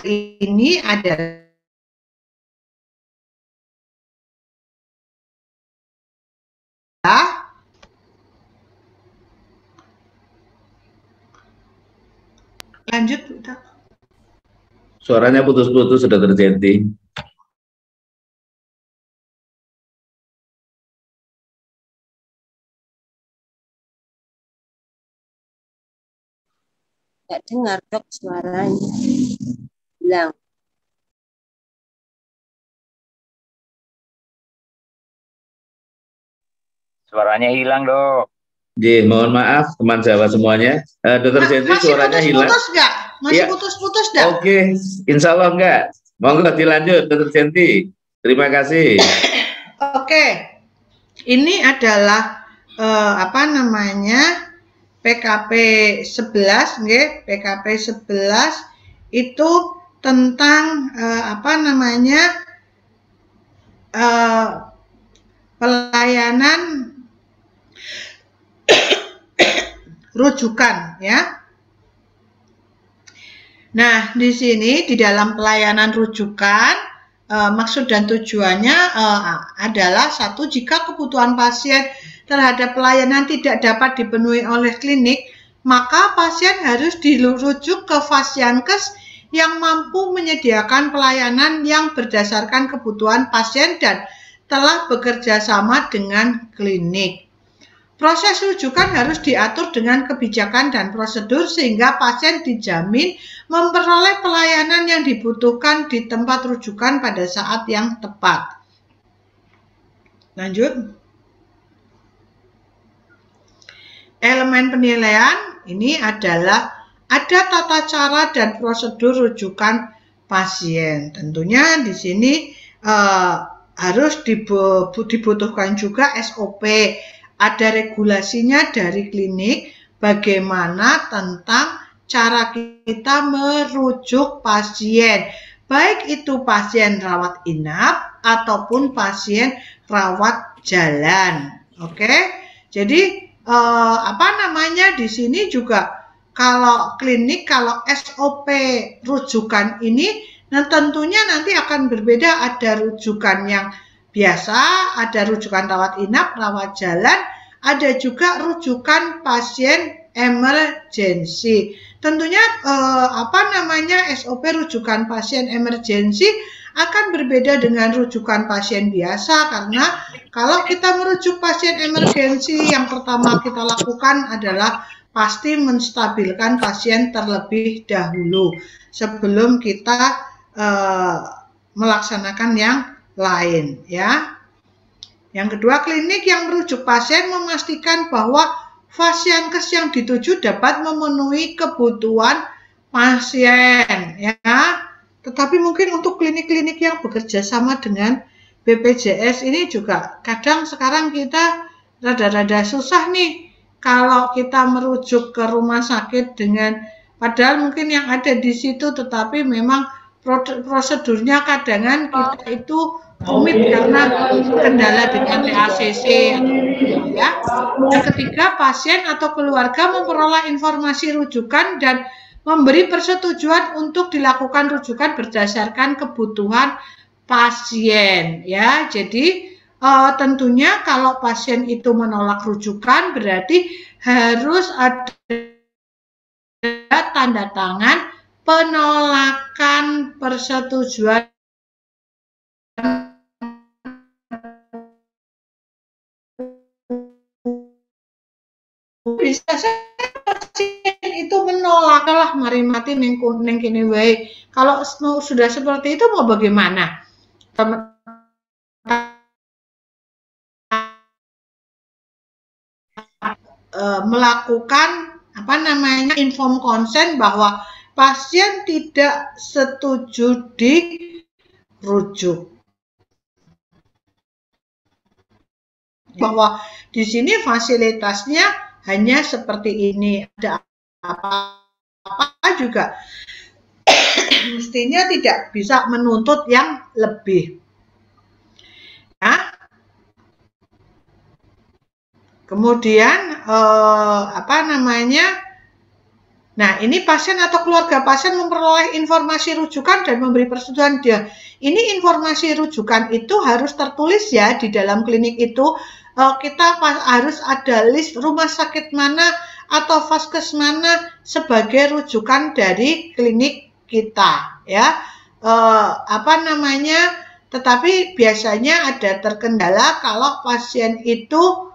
ini adalah lanjut. Suaranya putus-putus, sudah terjadi. Nggak dengar dok suaranya. Bilang. Suaranya hilang dok. Mohon maaf teman Jawa semuanya. Dokter Jenti suaranya hilang. Putus-putus nggak? Masih putus-putus nggak? Oke, insya Allah enggak. Monggo dilanjut, Dokter Jenti. Terima kasih. Oke, ini adalah apa namanya PKP 11, nggih. PKP 11 itu tentang apa namanya pelayanan rujukan, ya. Nah, di sini di dalam pelayanan rujukan maksud dan tujuannya adalah satu, jika kebutuhan pasien terhadap pelayanan tidak dapat dipenuhi oleh klinik, maka pasien harus dirujuk ke Fasiankes yang mampu menyediakan pelayanan yang berdasarkan kebutuhan pasien dan telah bekerja sama dengan klinik. Proses rujukan harus diatur dengan kebijakan dan prosedur sehingga pasien dijamin memperoleh pelayanan yang dibutuhkan di tempat rujukan pada saat yang tepat. Lanjut. Elemen penilaian ini adalah ada tata cara dan prosedur rujukan pasien. Tentunya di sini harus dibutuhkan juga SOP. Ada regulasinya dari klinik bagaimana tentang cara kita merujuk pasien, baik itu pasien rawat inap ataupun pasien rawat jalan. Oke, jadi apa namanya di sini juga kalau klinik, kalau SOP rujukan ini, nah tentunya nanti akan berbeda. Ada rujukan yang biasa, ada rujukan rawat inap, rawat jalan, ada juga rujukan pasien emergensi. Tentunya apa namanya SOP rujukan pasien emergensi akan berbeda dengan rujukan pasien biasa, karena kalau kita merujuk pasien emergensi, yang pertama kita lakukan adalah pasti menstabilkan pasien terlebih dahulu sebelum kita melaksanakan yang lain, ya. Yang kedua, klinik yang merujuk pasien memastikan bahwa Fasiankes yang dituju dapat memenuhi kebutuhan pasien, ya. Tetapi mungkin untuk klinik-klinik yang bekerja sama dengan BPJS ini juga kadang sekarang kita rada-rada susah nih kalau kita merujuk ke rumah sakit dengan, padahal mungkin yang ada di situ, tetapi memang prosedurnya kadangan kita itu rumit karena kendala dengan TACC, ya. Yang ketiga, pasien atau keluarga memperoleh informasi rujukan dan memberi persetujuan untuk dilakukan rujukan berdasarkan kebutuhan pasien, ya. Jadi tentunya kalau pasien itu menolak rujukan berarti harus ada tanda tangan penolakan persetujuan bisa pasien itu menolak lah, mari mati neng kene wae. Kalau sudah seperti itu mau bagaimana? Melakukan apa namanya inform consent bahwa pasien tidak setuju dirujuk, bahwa di sini fasilitasnya hanya seperti ini, ada apa juga mestinya tidak bisa menuntut yang lebih, ya. Kemudian apa namanya, Nah, ini pasien atau keluarga pasien memperoleh informasi rujukan dan memberi persetujuan dia. Ini informasi rujukan itu harus tertulis ya di dalam klinik itu. Kita harus ada list rumah sakit mana atau vaskes mana sebagai rujukan dari klinik kita ya. Tetapi biasanya ada terkendala kalau pasien itu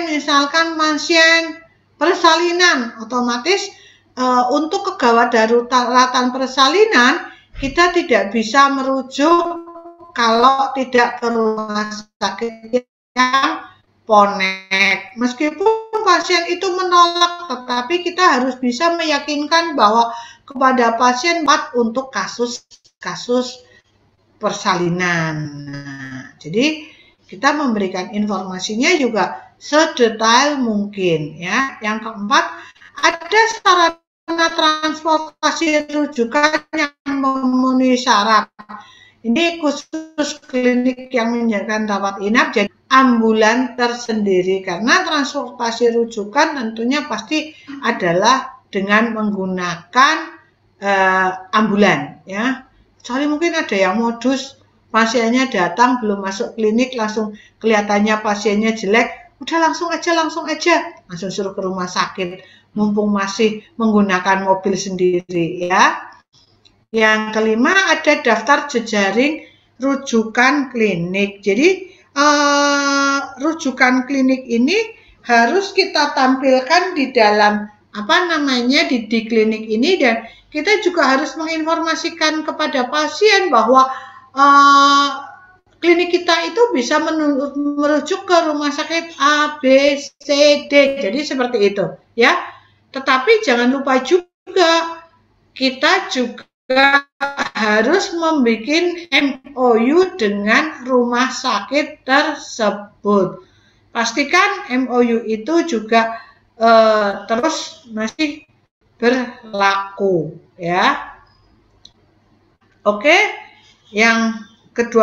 misalkan pasien persalinan, otomatis untuk kegawat daruratan persalinan kita tidak bisa merujuk kalau tidak ke rumah sakit yang Ponek. Meskipun pasien itu menolak, tetapi kita harus bisa meyakinkan bahwa kepada pasien untuk kasus persalinan. Nah, jadi kita memberikan informasinya juga sedetail mungkin ya. Yang keempat, ada sarana transportasi rujukan yang memenuhi syarat. Ini khusus klinik yang menyediakan rawat inap, jadi ambulan tersendiri, karena transportasi rujukan tentunya pasti adalah dengan menggunakan ambulan ya. Kecuali mungkin ada yang modus pasiennya datang belum masuk klinik langsung kelihatannya pasiennya jelek, udah langsung aja suruh ke rumah sakit mumpung masih menggunakan mobil sendiri ya. Yang kelima, ada daftar jejaring rujukan klinik. Jadi rujukan klinik ini harus kita tampilkan di dalam di klinik ini, dan kita juga harus menginformasikan kepada pasien bahwa klinik kita itu bisa merujuk ke rumah sakit A, B, C, D. Jadi seperti itu ya. Tetapi jangan lupa juga kita juga harus membuat MOU dengan rumah sakit tersebut. Pastikan MOU itu juga terus masih berlaku ya. Oke, yang kedua